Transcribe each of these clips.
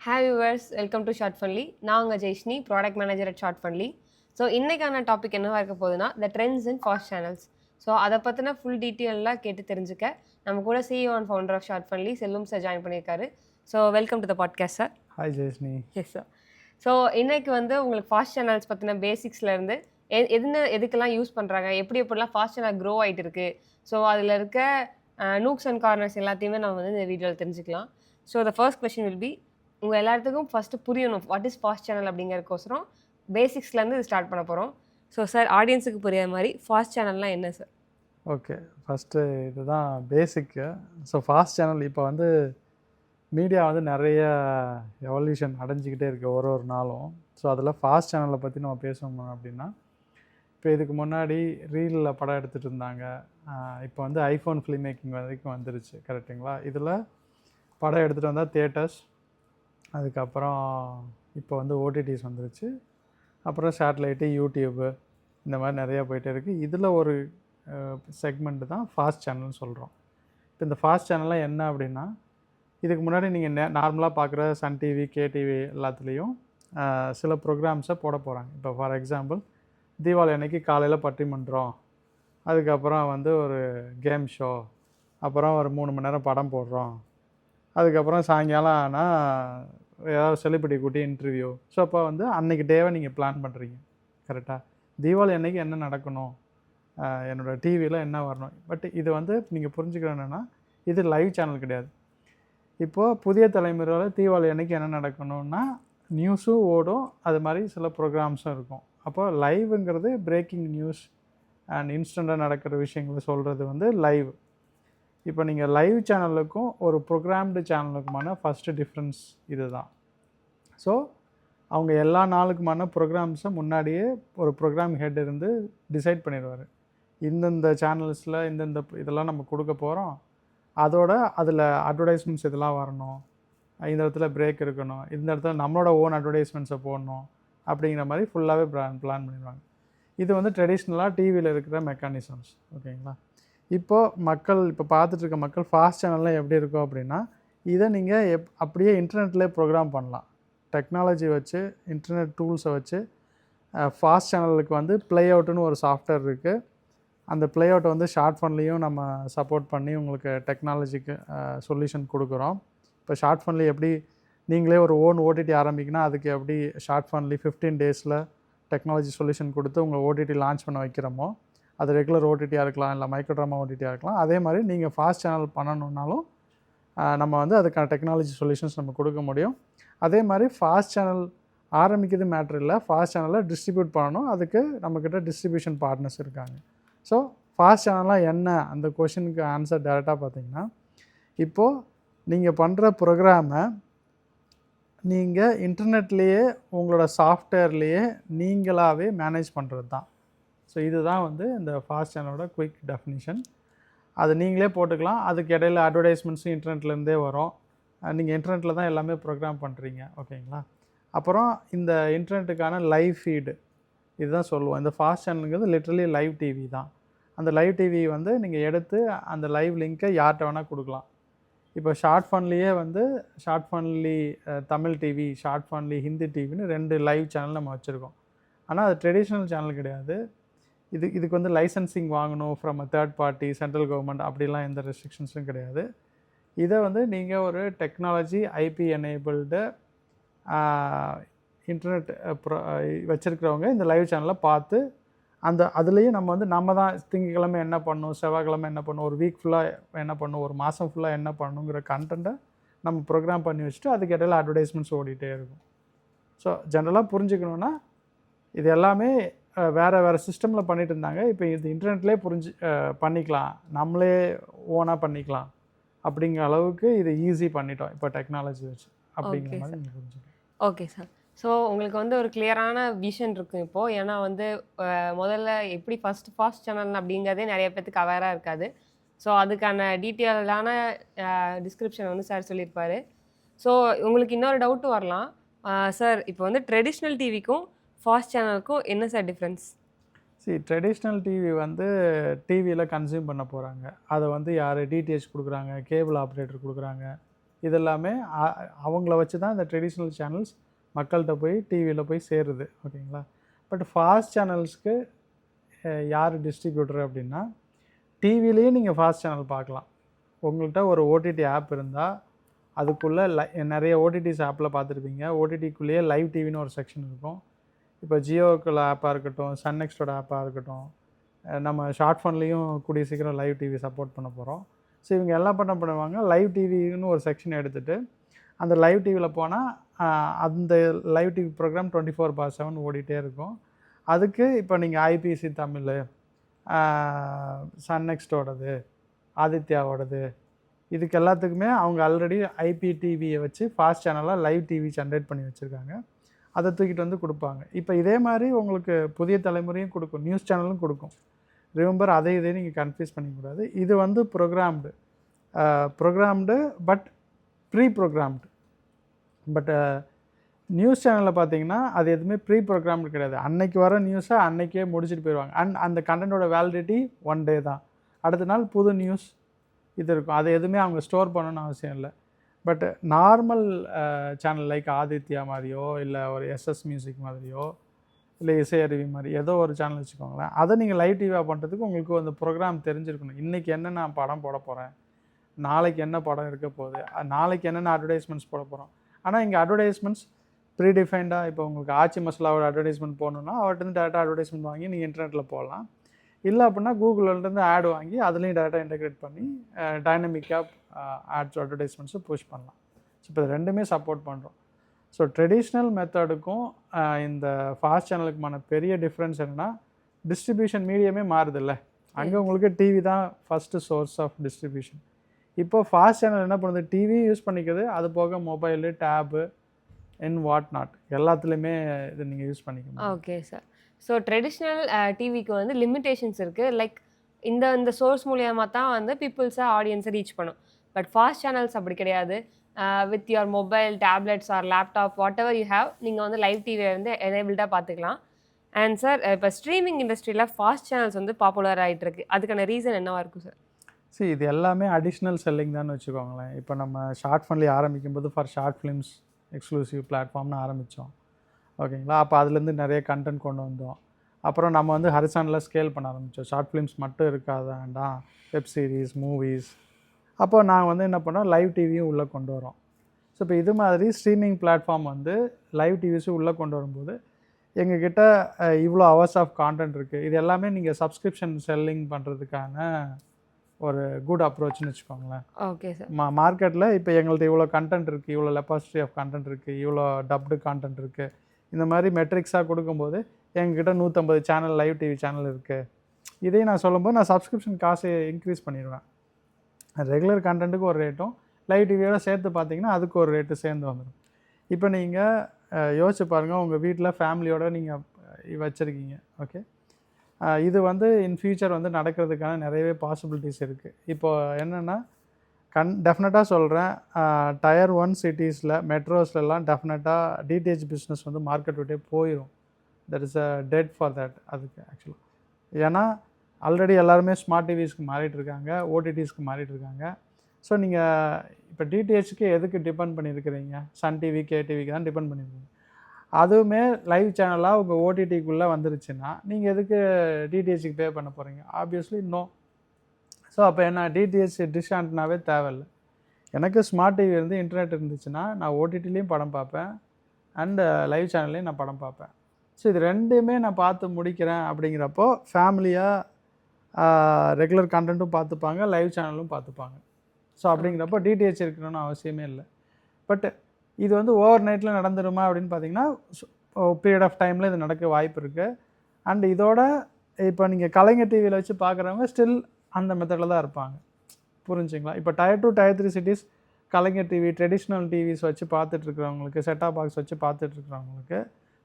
Hi viewers, welcome to Shortfundly. நான் உங்கள் Jaishni, product manager at Shortfundly. So இன்றைக்கான topic என்னவா இருக்க போகுதுன்னா the trends in fast channels. So அதை பற்றின ஃபுல் டீட்டெயிலாக கேட்டு தெரிஞ்சுக்க நம்ம கூட CEO and founder of Shortfundly Selvam sir join பண்ணியிருக்காரு. So welcome to the podcast sir. Hi Jaishni. Yes sir. So இன்னைக்கு உங்களுக்கு ஃபாஸ்ட் சேனல்ஸ் பற்றின பேசிக்ஸ்லேருந்து எதுக்கெல்லாம் யூஸ் பண்ணுறாங்க, எப்படிலாம் ஃபாஸ்ட் சேனல் க்ரோ ஆகிட்டு இருக்கு, ஸோ அதில் இருக்க நூக்ஸ் அண்ட் கார்னர்ஸ் எல்லாத்தையுமே நம்ம இந்த வீடியோவில் தெரிஞ்சுக்கலாம். So the first question will be, உங்கள் எல்லாத்துக்கும் ஃபஸ்ட்டு புரியணும் வாட் இஸ் ஃபாஸ்ட் சேனல் அப்படிங்கிறதுக்கோசரம் பேசிக்ஸ்லேருந்து இது ஸ்டார்ட் பண்ண போகிறோம். ஸோ சார், ஆடியன்ஸுக்கு புரியாத மாதிரி ஃபாஸ்ட் சேனல்னால் என்ன சார்? ஓகே, ஃபஸ்ட்டு இதுதான் பேசிக்கு. ஸோ ஃபாஸ்ட் சேனல் இப்போ மீடியா நிறைய எவல்யூஷன் அடைஞ்சிக்கிட்டே இருக்குது ஒரு நாளும். ஸோ அதில் ஃபாஸ்ட் சேனலை பற்றி நம்ம பேசணும் அப்படின்னா, இப்போ இதுக்கு முன்னாடி ரீலில் படம் எடுத்துகிட்டு இருந்தாங்க. இப்போ ஐஃபோன் ஃபிலிம் மேக்கிங் வரைக்கும் வந்துருச்சு, கரெக்டுங்களா? இதில் படம் எடுத்துகிட்டு வந்தால் தியேட்டர்ஸ், அதுக்கப்புறம் இப்போ ஓடிடிஸ் வந்துருச்சு, அப்புறம் சேட்டலைட்டு, யூடியூப்பு, இந்த மாதிரி நிறையா போயிட்டே இருக்குது. இதில் ஒரு செக்மெண்ட்டு தான் ஃபாஸ்ட் சேனல்னு சொல்கிறோம். இப்போ இந்த ஃபாஸ்ட் சேனல்லாம் என்ன அப்படின்னா, இதுக்கு முன்னாடி நீங்கள் நார்மலாக பார்க்குற சன் டிவி, கேடிவி எல்லாத்துலேயும் சில ப்ரோக்ராம்ஸை போட போகிறாங்க. இப்போ ஃபார் எக்ஸாம்பிள், தீபாவளி அன்னைக்கு காலையில் பட்டிமன்றம், அதுக்கப்புறம் ஒரு கேம் ஷோ, அப்புறம் ஒரு 3 மணி நேரம் படம் போடுறோம், அதுக்கப்புறம் சாயங்காலம் ஆனால் ஏதாவது செலிபிரிட்டி கூட்டி இன்டர்வியூ. ஸோ அப்போ அன்றைக்கி டேவை நீங்கள் பிளான் பண்ணுறீங்க, கரெக்டாக? தீபாவளி அன்றைக்கி என்ன நடக்கணும், என்னோடய டிவியில் என்ன வரணும். பட் இது நீங்கள் புரிஞ்சுக்கணும் என்னென்னா, இது லைவ் சேனல் கிடையாது. இப்போது புதிய தலைமுறையில் தீபாவளி அன்றைக்கி என்ன நடக்கணும்னா நியூஸும் ஓடும், அது மாதிரி சில ப்ரோக்ராம்ஸும் இருக்கும். அப்போ லைவுங்கிறது பிரேக்கிங் நியூஸ் அண்ட் இன்ஸ்டண்ட்டாக நடக்கிற விஷயங்களை சொல்கிறது லைவ். இப்போ நீங்கள் லைவ் சேனலுக்கும் ஒரு ப்ரோக்ராம்டு சேனலுக்குமான ஃபஸ்ட்டு டிஃப்ரென்ஸ் இது தான். ஸோ அவங்க எல்லா நாளுக்குமான ப்ரோக்ராம்ஸை முன்னாடியே ஒரு ப்ரோக்ராம் ஹெட் இருந்து டிசைட் பண்ணிடுவார். இந்தந்த சேனல்ஸில் இந்தந்த இதெல்லாம் நம்ம கொடுக்க போகிறோம், அதோட அதில் அட்வர்டைஸ்மெண்ட்ஸ் இதெல்லாம் வரணும், இந்த இடத்துல பிரேக் இருக்கணும், இந்த இடத்துல நம்மளோட ஓன் அட்வர்டைஸ்மெண்ட்ஸை போடணும், அப்படிங்கிற மாதிரி ஃபுல்லாகவே பிளான் பண்ணிடுவாங்க. இது ட்ரெடிஷ்னலாக டிவியில் இருக்கிற மெக்கானிசம்ஸ், ஓகேங்களா? இப்போ பார்த்துட்ருக்க மக்கள் ஃபாஸ்ட் சேனல்லாம் எப்படி இருக்கும் அப்படின்னா, இதை நீங்கள் அப்படியே இன்டர்நெட்லேயே ப்ரோக்ராம் பண்ணலாம். டெக்னாலஜி வச்சு, இன்டர்நெட் டூல்ஸை வச்சு ஃபாஸ்ட் சேனலுக்கு ப்ளே அவுட்டுன்னு ஒரு சாஃப்ட்வேர் இருக்குது. அந்த ப்ளே அவுட்டை ஷார்ட் ஃபன்லேயும் நம்ம சப்போர்ட் பண்ணி உங்களுக்கு டெக்னாலஜிக்கு சொல்யூஷன் கொடுக்குறோம். இப்போ ஷார்ட் ஃபன்லி எப்படி நீங்களே ஒரு ஓன் ஓடிடி ஆரம்பிக்கினா அதுக்கு எப்படி ஷார்ட் ஃபன்லி 15 டேஸில் டெக்னாலஜி சொல்யூஷன் கொடுத்து உங்களை ஓடிடி லான்ச் பண்ண வைக்கிறோமோ, அது ரெகுலர் ஓடிடியாக இருக்கலாம், இல்லை மைக்ரோ ட்ராமா ஓடிடியாக இருக்கலாம். அதே மாதிரி நீங்கள் ஃபாஸ்ட் சேனல் பண்ணணுன்னாலும் நம்ம அதுக்கான டெக்னாலஜி சொல்யூஷன்ஸ் நம்ம கொடுக்க முடியும். அதே மாதிரி ஃபாஸ்ட் சேனல் ஆரம்பிக்கிறது மேட்ரு இல்லை, ஃபாஸ்ட் சேனலை டிஸ்ட்ரிபியூட் பண்ணணும், அதுக்கு நம்மக்கிட்ட டிஸ்ட்ரிபியூஷன் பார்ட்னர்ஸ் இருக்காங்க. ஸோ ஃபாஸ்ட் சேனல்லாம் என்ன, அந்த கொஷனுக்கு ஆன்சர் டேரெக்டாக பார்த்தீங்கன்னா, இப்போது நீங்கள் பண்ணுற ப்ரோக்ராமை நீங்கள் இன்டர்நெட்லேயே உங்களோட சாஃப்ட்வேர்லேயே நீங்களாகவே மேனேஜ் பண்ணுறது தான். ஸோ இதுதான் இந்த ஃபாஸ்ட் சேனலோட குயிக் டெஃபினிஷன். அது நீங்களே போட்டுக்கலாம். அதுக்கு இடையில் அட்வர்டைஸ்மெண்ட்ஸும் இன்டர்நெட்லேருந்தே வரும். நீங்கள் இன்டர்நெட்டில் தான் எல்லாமே ப்ரோக்ராம் பண்ணுறீங்க, ஓகேங்களா? அப்புறம் இந்த இன்டர்நெட்டுக்கான லைவ் ஃபீடு இதுதான் சொல்லுவோம். இந்த ஃபாஸ்ட் சேனலுங்கிறது லிட்ரலி லைவ் டிவி தான். அந்த லைவ் டிவி நீங்கள் எடுத்து அந்த லைவ் லிங்க்கை யார்கிட்ட வேணால் கொடுக்கலாம். இப்போ ஷார்ட் ஃபன்லேயே Shortfundly Tamil TV, Shortfundly Hindi டிவின்னு 2 லைவ் சேனல் நம்ம வச்சுருக்கோம். ஆனால் அது ட்ரெடிஷ்னல் சேனல் கிடையாது. இதுக்கு லைசன்சிங் வாங்கணும் from a third party, central government, அப்படிலாம் எந்த ரெஸ்ட்ரிக்ஷன்ஸும் கிடையாது. இதை நீங்கள் ஒரு டெக்னாலஜி ஐபி எனேபிள்டு இன்டர்நெட் வச்சுருக்கிறவங்க இந்த லைவ் சேனலை பார்த்து அதுலேயும் நம்ம தான் திங்கக்கிழமை என்ன பண்ணணும், செவ்வாய்க்கிழமை என்ன பண்ணணும், ஒரு வீக் ஃபுல்லாக என்ன பண்ணணும், ஒரு மாதம் ஃபுல்லாக என்ன பண்ணணுங்கிற கண்டென்ட்டை நம்ம ப்ரோக்ராம் பண்ணி வச்சுட்டு அதுக்கு இடையில் அட்வர்டைஸ்மெண்ட்ஸ் ஓடிட்டே இருக்கும். ஸோ ஜென்ரலாக புரிஞ்சுக்கணுன்னா, இது எல்லாமே வேறு சிஸ்டமில் பண்ணிகிட்டு இருந்தாங்க. இப்போ இது இன்டர்நெட்லேயே பண்ணிக்கலாம், நம்மளே ஓனாக பண்ணிக்கலாம் அப்படிங்கிற அளவுக்கு இது ஈஸி பண்ணிட்டோம் இப்போ டெக்னாலஜி வச்சு, அப்படிங்கிற மாதிரி நீங்கள் புரிஞ்சுக்கலாம். Okay sir. ஸோ உங்களுக்கு ஒரு கிளியரான விஷன் இருக்கும் இப்போது. ஏன்னா முதல்ல எப்படி ஃபாஸ்ட் சேனல் அப்படிங்கிறதே நிறைய பேத்துக்கு அவேராக இருக்காது. ஸோ அதுக்கான டீட்டெயிலான டிஸ்கிரிப்ஷன் சார் சொல்லியிருப்பார். ஸோ உங்களுக்கு இன்னொரு டவுட்டு வரலாம் சார், இப்போ ட்ரெடிஷ்னல் டிவிக்கும் ஃபாஸ்ட் சேனலுக்கும் என்ன சார் டிஃப்ரென்ஸ்? ட்ரெடிஷ்னல் டிவி டிவியில் கன்சியூம் பண்ண போகிறாங்க. அதை யார் டிடிஹெச் கொடுக்குறாங்க, கேபிள் ஆப்ரேட்டர் கொடுக்குறாங்க, இது எல்லாமே அவங்கள வச்சு தான் இந்த ட்ரெடிஷ்னல் சேனல்ஸ் மக்கள்கிட்ட போய் டிவியில் போய் சேருது. ஓகேங்களா? பட் ஃபாஸ்ட் சேனல்ஸ்க்கு யார் டிஸ்ட்ரிபியூட்டர் அப்படின்னா, டிவிலேயே நீங்கள் ஃபாஸ்ட் சேனல் பார்க்கலாம். உங்கள்கிட்ட ஒரு ஓடிடி ஆப் இருந்தால் அதுக்குள்ளே நிறைய ஓடிடிஸ் ஆப்பில் பார்த்துருப்பீங்க. ஓடிடிக்குள்ளேயே லைவ் டிவின்னு ஒரு செக்ஷன் இருக்கும். இப்போ ஜியோக்குள்ள ஆப்பாக இருக்கட்டும், சன் நெக்ஸ்டோட ஆப்பாக இருக்கட்டும், நம்ம ஷார்ட் ஃபோன்லேயும் கூடிய சீக்கிரம் லைவ் டிவி சப்போர்ட் பண்ண போகிறோம். ஸோ இவங்க எல்லாம் பண்ணுவாங்க, லைவ் டிவின்னு ஒரு செக்ஷன் எடுத்துகிட்டு அந்த லைவ் டிவியில் போனால் அந்த லைவ் டிவி ப்ரோக்ராம் 24/7 ஓடிட்டே இருக்கும். அதுக்கு இப்போ நீங்கள் ஐபிசி தமிழ், சன் நெக்ஸ்டோடது, ஆதித்யாவோடது, இதுக்கு எல்லாத்துக்குமே அவங்க ஆல்ரெடி ஐபிடிவியை வச்சு ஃபாஸ்ட் சேனலாக லைவ் டிவி ஜென்ரேட் பண்ணி வச்சுருக்காங்க. அதை தூக்கிட்டு வந்து கொடுப்பாங்க. இப்போ இதே மாதிரி உங்களுக்கு புதிய தலைமுறையும் கொடுக்கும், நியூஸ் சேனலும் கொடுக்கும். ரிமெம்பர், அதை இதே நீங்கள் கன்ஃபியூஸ் பண்ணிக்கூடாது. இது வந்து programmed but pre programmed. But news சேனலில் பார்த்தீங்கன்னா அது எதுவுமே ப்ரீ ப்ரோக்ராம்டு கிடையாது. அன்னைக்கு வர நியூஸை அன்னைக்கே முடிச்சுட்டு போயிடுவாங்க. அந்த கண்டென்ட்டோட வேலிடிட்டி 1 டே தான். அடுத்த நாள் புது நியூஸ் இது இருக்கும். அது எதுவுமே அவங்க ஸ்டோர் பண்ணணும்னு அவசியம் இல்லை. But normal channel like Aditya மாதிரியோ இல்லை ஒரு எஸ்எஸ் மியூசிக் மாதிரியோ இல்லை இசை அருவி மாதிரி ஏதோ ஒரு சேனல் வச்சுக்கோங்களேன், அதை நீங்கள் லைவ் டிவியாக பண்ணுறதுக்கு உங்களுக்கு அந்த ப்ரோக்ராம் தெரிஞ்சிருக்கணும். இன்றைக்கி என்ன நான் படம் போட போகிறேன், நாளைக்கு என்ன படம் இருக்க போகுது, நாளைக்கு என்னென்ன அட்வர்டைஸ்மெண்ட்ஸ் போட போகிறோம். ஆனால் இங்கே அட்வர்டைஸ்மெண்ட்ஸ் ப்ரீடிஃபைண்டாக, இப்போ உங்களுக்கு ஆச்சி மசாலாவோட அட்வர்டைஸ்மெண்ட் போடணுன்னா அவர்கிட்ட டேரெக்டாக அட்வர்டைஸ்மெண்ட் வாங்கி நீங்கள் இன்டர்நெட்டில் போடலாம். இல்லை அப்படின்னா கூகுள்லேருந்து ஆட் வாங்கி அதுலேயும் டேரெக்டாக இன்டெகிரேட் பண்ணி டைனமிக்காக ஆட்ஸ் அட்வர்டைஸ்மெண்ட்ஸை புஷ் பண்ணலாம். ஸோ இப்போ இது ரெண்டுமே சப்போர்ட் பண்ணுறோம். ஸோ ட்ரெடிஷ்னல் மெத்தடுக்கும் இந்த ஃபாஸ்ட் சேனலுக்குமான பெரிய டிஃப்ரென்ஸ் என்னென்னா, டிஸ்ட்ரிபியூஷன் மீடியமே மாறுதில்ல. அங்கே உங்களுக்கு டிவி தான் ஃபஸ்ட்டு சோர்ஸ் ஆஃப் டிஸ்ட்ரிபியூஷன். இப்போ ஃபாஸ்ட் சேனல் என்ன பண்ணுது, டிவி யூஸ் பண்ணிக்குது, அது போக மொபைலு, டேபு, வாட் நாட் எல்லாத்துலேயுமே இது நீங்கள் யூஸ் பண்ணிக்கணும். Okay sir. ஸோ ட்ரெடிஷ்னல் டிவிக்கு வந்து லிமிட்டேஷன்ஸ் இருக்குது. லைக் இந்த சோர்ஸ் மூலியமாக தான் வந்து பீப்புள்ஸை ஆடியன்ஸை ரீச் பண்ணும். பட் ஃபாஸ்ட் சேனல்ஸ் அப்படி கிடையாது. With your mobile, tablets or laptop, whatever you have, நீங்கள் வந்து லைவ் டிவியை வந்து எனேபிள்டாக பார்த்துக்கலாம். அண்ட் சார், இப்போ ஸ்ட்ரீமிங் இண்டஸ்ட்ரியில் ஃபாஸ்ட் சேனல்ஸ் வந்து பாப்புலர் ஆகிட்டு இருக்கு. அதுக்கான ரீசன் என்னவாக இருக்கும் சார்? இது எல்லாமே அடிஷ்னல் செல்லிங் தான் வச்சுக்கோங்களேன். இப்போ நம்ம ஷார்ட் ஃபன்லி ஆரம்பிக்கும்போது ஃபார் ஷார்ட் ஃபிலிம்ஸ் எக்ஸ்க்ளூசிவ் பிளாட்ஃபார்ம்னு ஆரம்பித்தோம். ஓகேங்களா? அப்போ அதுலேருந்து நிறைய கண்டென்ட் கொண்டு வந்தோம். அப்புறம் நம்ம வந்து ஹரிசானில் ஸ்கேல் பண்ண ஆரம்பித்தோம். ஷார்ட் ஃபிலிம்ஸ் மட்டும் இருக்காத வேண்டாம், வெப் சீரிஸ், மூவிஸ். அப்போ நாங்கள் வந்து என்ன பண்ணோம், லைவ் டிவியும் உள்ளே கொண்டு வரோம். ஸோ இப்போ இது மாதிரி ஸ்ட்ரீமிங் பிளாட்ஃபார்ம் வந்து லைவ் டிவிஸும் உள்ளே கொண்டு வரும்போது எங்ககிட்ட இவ்வளோ ஹவர்ஸ் ஆஃப் கான்டென்ட் இருக்குது. இது எல்லாமே நீங்கள் சப்ஸ்கிரிப்ஷன் செல்லிங் பண்ணுறதுக்கான ஒரு குட் அப்ரோச்னு வச்சுக்கோங்களேன். Okay sir. மார்க்கெட்டில் இப்போ எங்கள்கிட்ட இவ்வளோ கண்டென்ட் இருக்குது, இவ்வளோ லெப்பாசிட்டி ஆஃப் கண்டென்ட் இருக்குது, இவ்வளோ டப்டு கான்டென்ட் இருக்குது, இந்த மாதிரி மெட்ரிக்ஸாக கொடுக்கும்போது எங்ககிட்ட 150 சேனல் லைவ் டிவி சேனல் இருக்குது. இதையும் நான் சொல்லும்போது நான் சப்ஸ்கிரிப்ஷன் காசை இன்க்ரீஸ் பண்ணிடுவேன். ரெகுலர் கண்டென்ட்டுக்கு ஒரு ரேட்டும் லைவ் டிவியோட சேர்த்து பார்த்தீங்கன்னா அதுக்கு ஒரு ரேட்டு சேர்ந்து வந்துடும். இப்போ நீங்கள் யோசிச்சு பாருங்கள், உங்கள் வீட்டில் ஃபேமிலியோடு நீங்கள் வச்சுருக்கீங்க. ஓகே, இது வந்து இன் ஃபியூச்சர் வந்து நடக்கிறதுக்கான நிறையவே பாசிபிலிட்டிஸ் இருக்குது. இப்போது என்னென்னா, டெஃபினட்டாக சொல்கிறேன், டயர் 1 சிட்டிஸில், மெட்ரோஸ்லலாம் டெஃபினட்டாக டிடிஹெச் பிஸ்னஸ் வந்து மார்க்கெட் விட்டே போயிடும். That is a dead for that. அதுக்கு ஆக்சுவலாக ஏன்னா ஆல்ரெடி எல்லாருமே ஸ்மார்ட் டிவிஸ்க்கு மாறிட்டுருக்காங்க, ஓடிடிஸ்க்கு மாறிட்டுருக்காங்க. ஸோ நீங்கள் இப்போ டிடிஹெச்சுக்கு எதுக்கு டிபெண்ட் பண்ணியிருக்கிறீங்க? சன் டிவி, கேடிவிக்கு தான் டிபெண்ட் பண்ணியிருக்கீங்க. அதுவுமே லைவ் சேனலாக உங்கள் ஓடிடிக்குள்ளே வந்துருச்சுன்னா நீங்கள் எதுக்கு டிடிஹெச்சுக்கு பே பண்ண போகிறீங்க? Obviously no. ஸோ அப்போ என்ன, டிடிஹெச் டிஷ் ஆண்டனாவே தேவையில்லை. எனக்கு ஸ்மார்ட் டிவி இருந்து இன்டர்நெட் இருந்துச்சுன்னா நான் ஓடிடிலையும் படம் பார்ப்பேன் அண்டு லைவ் சேனல்லையும் நான் படம் பார்ப்பேன். ஸோ இது ரெண்டுமே நான் பார்த்து முடிக்கிறேன். அப்படிங்கிறப்போ ஃபேமிலியாக ரெகுலர் கண்டென்ட்டும் பார்த்துப்பாங்க, லைவ் சேனலும் பார்த்துப்பாங்க. ஸோ அப்படிங்கிறப்போ டிடிஹெச் இருக்கணும்னு அவசியமே இல்லை. பட் இது வந்து ஓவர் நைட்டில் நடந்துருமா அப்படின்னு பார்த்தீங்கன்னா பீரியட் ஆஃப் டைமில் இது நடக்க வாய்ப்பு இருக்குது. அண்ட் இதோட இப்போ நீங்கள் கலைஞர் டிவியில் வச்சு பார்க்குறவங்க ஸ்டில் அந்த மெத்தடில் தான் இருப்பாங்க. புரிஞ்சுங்களா? இப்போ டயர் 2, டயர் 3 சிட்டிஸ் கலைஞர் டிவி, ட்ரெடிஷ்னல் டிவிஸ் வச்சு பார்த்துட்ருக்கிறவங்களுக்கு, செட்டாப் பாக்ஸ் வச்சு பார்த்துட்ருக்கிறவங்களுக்கு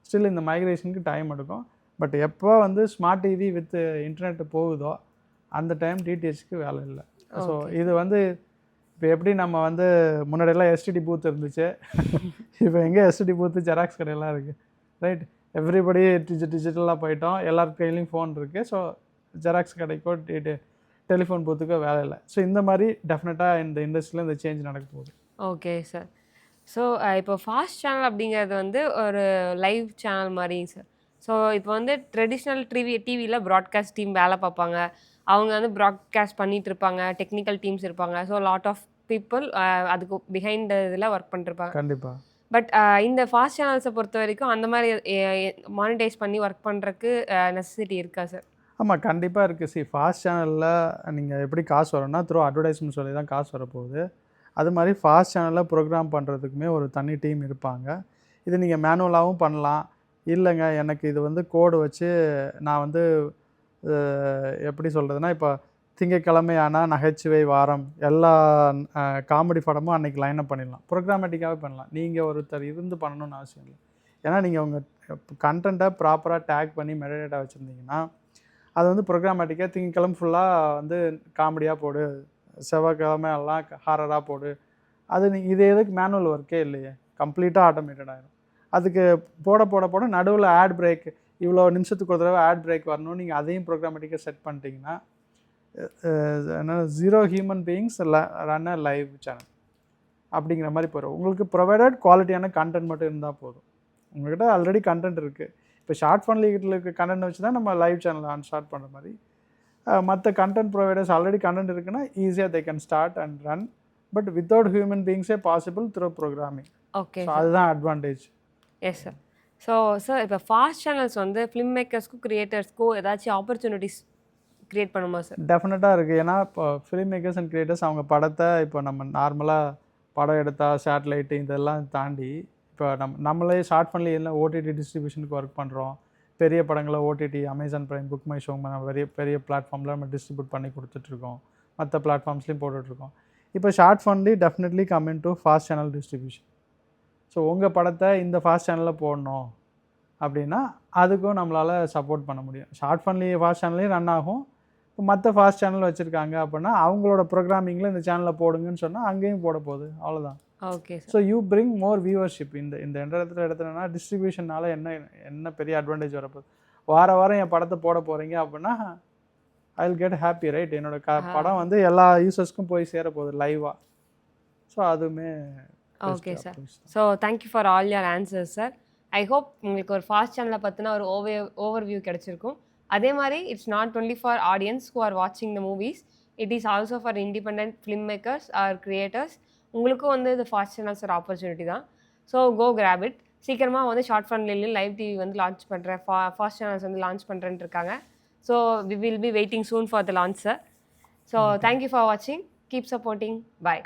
ஸ்டில் இந்த மைக்ரேஷனுக்கு டைம் எடுக்கும். பட் எப்போ வந்து ஸ்மார்ட் டிவி வித் இன்டர்நெட் போகுதோ அந்த டைம் டிடிஹெச்க்கு வேலை இல்லை. ஸோ இது வந்து இப்போ எப்படி நம்ம வந்து முன்னாடியெல்லாம் எஸ்டிடி பூத் இருந்துச்சு, இப்போ எங்கே எஸ்டிடி பூத்து, ஜெராக்ஸ் கடையெல்லாம் இருக்குது, ரைட்? எவ்ரிபடி டிஜிட்டலாக போயிட்டோம், எல்லார் கையிலையும் ஃபோன் இருக்குது. ஸோ ஜெராக்ஸ் கடைக்கோ டெலிஃபோன் பூத்துக்கோ வேலை இல்லை. ஸோ இந்த மாதிரி டெஃபினட்டாக இந்த இண்டஸ்ட்ரியில் இந்த சேஞ்ச் நடக்க போகுது. Okay sir. ஸோ இப்போ ஃபாஸ்ட் சேனல் அப்படிங்கிறது வந்து ஒரு லைவ் சேனல் மாதிரிங்க சார். ஸோ இப்போ வந்து ட்ரெடிஷ்னல் டிவியில் ப்ராட்காஸ்ட் டீம் வேலை பார்ப்பாங்க. அவங்க வந்து ப்ராட்காஸ்ட் பண்ணிட்டு இருப்பாங்க. டெக்னிக்கல் டீம்ஸ் இருப்பாங்க. ஸோ லாட் ஆஃப் பீப்புள் அதுக்கு பிஹைண்ட் இதில் ஒர்க் பண்ணிருப்பாங்க. கண்டிப்பா. பட் இந்த ஃபாஸ்ட் சேனல்ஸை பொறுத்த வரைக்கும் அந்த மாதிரி மானிட்டைஸ் பண்ணி ஒர்க் பண்ணுறக்கு நெசசிட்டி இருக்கா சார்? ஆமாம், கண்டிப்பாக இருக்குது. ஃபாஸ்ட் சேனலில் நீங்கள் எப்படி காசு வரும்னா த்ரூ அட்வர்டைஸ்மெண்ட் சொல்லி தான் காசு வரப்போகுது. அது மாதிரி ஃபாஸ்ட் சேனலில் ப்ரோக்ராம் பண்ணுறதுக்குமே ஒரு தனி டீம் இருப்பாங்க. இது நீங்கள் மேனுவலாகவும் பண்ணலாம். இல்லைங்க எனக்கு இது வந்து கோடு வச்சு நான் வந்து எப்படி சொல்கிறதுனா, இப்போ திங்கட்கிழமை ஆனால் நகைச்சுவை வாரம் எல்லா காமெடி படமும் அன்றைக்கி லைனப் பண்ணிடலாம். ப்ரோக்ராமேட்டிக்காகவே பண்ணலாம். நீங்கள் ஒருத்தர் இருந்து பண்ணணும்னு அவசியம் இல்லை. ஏன்னா நீங்கள் உங்கள் கண்டென்ட்டை ப்ராப்பராக டேக் பண்ணி மெட்டாடேட்டா வச்சுருந்தீங்கன்னா அது வந்து ப்ரோக்ராமேட்டிக்காக திங்கட்கிழமை ஃபுல்லாக வந்து காமெடியாக போடு, செவ்வாய்க்கிழமை எல்லாம் ஹாரராக போடு. அது இது எதுக்கு மேனுவல் ஒர்க்கே இல்லையே, கம்ப்ளீட்டாக ஆட்டோமேட்டட் ஆகிடும். அதுக்கு போட போட போட நடுவில் ஆட் பிரேக், இவ்வளோ நிமிஷத்துக்கு ஒரு தடவை ஆட் பிரேக் வரணும். நீங்கள் அதையும் ப்ரோக்ராமேட்டிக்காக செட் பண்ணிட்டீங்கன்னா என்ன 0 ஹியூமன் பீயிங்ஸ் ரன் அ லைவ் சேனல் அப்படிங்கிற மாதிரி போயிடும். உங்களுக்கு ப்ரொவைடட் குவாலிட்டியான கண்டென்ட் மட்டும் இருந்தால் போதும். உங்கள்கிட்ட ஆல்ரெடி கண்டென்ட் இருக்குது. இப்போ ஷார்ட் ஃபன்லிகிட்டில் இருக்க கண்டென்ட் வச்சு தான் நம்ம லைவ் சேனல் ஸ்டார்ட் பண்ணுற மாதிரி மற்ற கண்டென்ட் ப்ரொவைடர்ஸ் ஆல்ரெடி கண்டென்ட் இருக்குன்னா ஈஸியாக they can start and run. But without human பீயிங்ஸே பாசிபிள் த்ரூ ப்ரோக்ராமிங். ஓகே, அதுதான் advantage. Yes sir. So sir இப்போ ஃபாஸ்ட் சேனல்ஸ் வந்து ஃபிலிம் மேக்கர்ஸ்க்கும் கிரியேட்டர்ஸ்க்கும் ஏதாச்சும் ஆப்பர்ச்சுனிட்டிஸ் க்ரியேட் பண்ணுமா சார்? டெஃபினட்டாக இருக்குது. ஏன்னா இப்போ ஃபிலிம் மேக்கர்ஸ் அண்ட் கிரியேட்டர்ஸ் அவங்க படத்தை இப்போ நம்ம நார்மலாக படம் எடுத்தால் சேட்டலைட்டு இதெல்லாம் தாண்டி இப்போ நம்மளே ஷார்ட் ஃபன்லி எல்லாம் ஓடிடி டிஸ்ட்ரிபியூஷனுக்கு ஒர்க் பண்ணுறோம். பெரிய படங்களை OTT, Amazon prime, book my show பெரிய பெரிய பிளாட்ஃபார்மில் நம்ம டிஸ்ட்ரிபியூட் பண்ணி கொடுத்துட்ருக்கோம். மற்ற பிளாட்ஃபார்ம்ஸ்லையும் போட்டுட்ருக்கோம். இப்போ Shortfundly definitely come in to fast channel distribution. So உங்கள் படத்தை இந்த ஃபாஸ்ட் சேனலில் போடணும் அப்படின்னா அதுக்கும் நம்மளால் சப்போர்ட் பண்ண முடியும். ஷார்ட் ஃபன்லி ஃபாஸ்ட் சேனல்லையும் ரன் ஆகும். இப்போ மற்ற ஃபாஸ்ட் சேனல் வச்சுருக்காங்க அப்படின்னா அவங்களோட ப்ரோக்ராமிங்கில் இந்த சேனலில் போடுங்கன்னு சொன்னால் அங்கேயும் போட போகுது. அவ்வளோதான். Okay. So you bring more viewership. இந்த இடத்துலனா டிஸ்ட்ரிபியூஷனால் என்ன பெரிய அட்வான்டேஜ் வரப்போகுது. வாரம் என் படத்தை போட போகிறீங்க அப்படின்னா I will get happy, right? என்னோட படம் வந்து எல்லா யூசர்ஸ்க்கும் போய் சேர போகுது லைவாக. ஸோ அதுவுமே okay sir. So thank you for all your answers sir. I hope உங்களுக்கு ஒரு ஃபாஸ்ட் சேனலை பற்றின ஒரு ஓவர்வியூ கிடச்சிருக்கும். அதே மாதிரி it's not only for audience who are வாட்சிங் the movies, it is also for independent film makers or creators. உங்களுக்கும் வந்து இது ஃபாஸ்ட் சேனல்ஸ் ஒரு ஆப்பர்ச்சுனிட்டி தான். So go grab it. சீக்கிரமாக வந்து ஷார்ட் ஃபன்லேயும் லைவ் டிவி வந்து லான்ச் பண்ணுறேன், ஃபாஸ்ட் சேனல்ஸ் வந்து லான்ச் பண்ணுறேன்னு இருக்காங்க. So we will be waiting soon for the launch sir. So thank you for வாட்சிங். Keep supporting. பாய்.